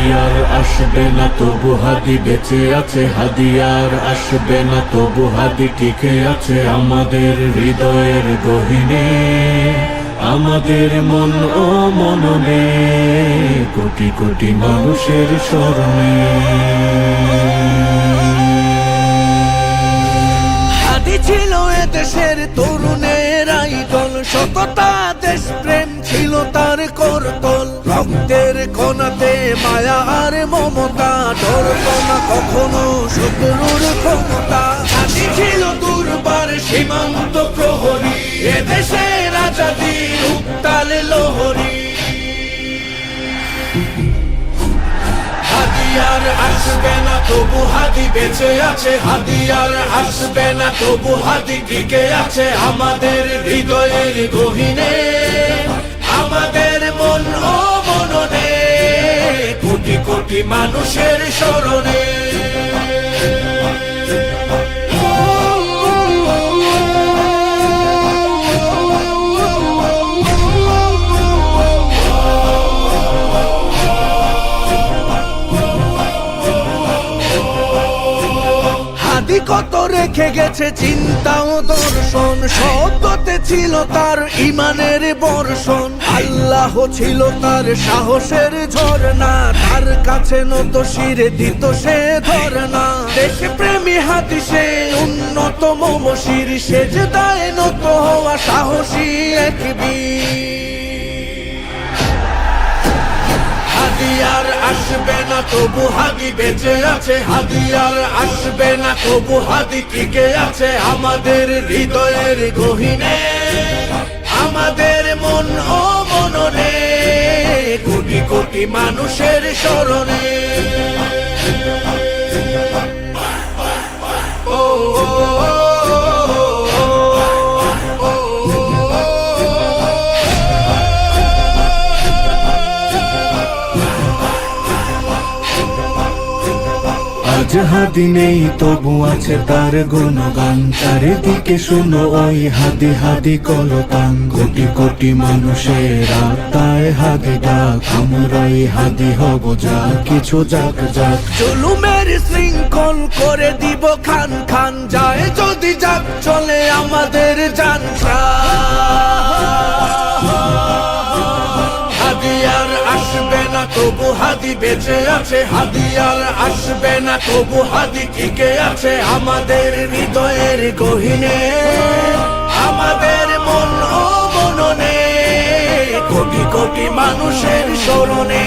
হাদি আর আসবে না তবু হাদি বেঁচে আছে, হাদি আর আসবে না তবু হাদি টিকে আছে আমাদের হৃদয়ের গহীনে, আমাদের মন ও মননে, কোটি কোটি মানুষের স্মরণে। হাদি ছিল এদেশের তরুণের আইডল, সততা দেশপ্রেম ছিল তার করতল। রক্তের কণাতে মায়া আর মমতা, ডরত না কখনো শত্রুর ক্ষমতা। হাদি ছিল দুর্বার সীমান্ত প্রহরী, এদেশের আজাদীর উত্তাল লহরী। হাদি আর আসবে না তবু হাদি বেঁচে আছে, হাদি আর আসবে না তবু হাদি টিকে আছে আমাদের হৃদয়ের গহীনে, আমাদের মন ও মননে, কোটি কোটি মানুষের স্মরণে। হাদি কত রেখে গেছে চিন্তা ও দর্শন, শব্দতে ছিল তার ইমানের বর্ষণ। আল্লাহ ছিল তার সাহসের ঝরনা, তার কাছে নত শিরে দিত সে ধরনা। দেশপ্রেমী হাদি সে উন্নত মমশির, সেজদায় নত হওয়া সাহসী এক বীর। হাদি আর আসবে না তবু হাদি বেঁচে আছে, হাদি আর আসবে না তবু হাদি টিকে আছে আমাদের হৃদয়ের গহীনে, আমাদের মন ও মননে, কোটি কোটি মানুষের স্মরণে। ও আজ হাদি নেই তবু আছে তার গুণগান, চারিদিকে শুনো ওই হাদি হাদি কলতান। কোটি কোটি মানুষের আত্মায় হাদি ডাক, আমরাই হাদি হব যা কিছু যাক যাক। জুলুমের শৃঙ্খল করে দিব খান খান, যায় যদি যাক চলে আমাদের জান প্রাণ। হাদি আর আসবে না তবু হাদি বেঁচে আছে, হাদি আর আসবে না তবু হাদি টিকে আছে আমাদের হৃদয়ের গহীনে, আমাদের মন ও মননে, কোটি কোটি মানুষের স্মরণে।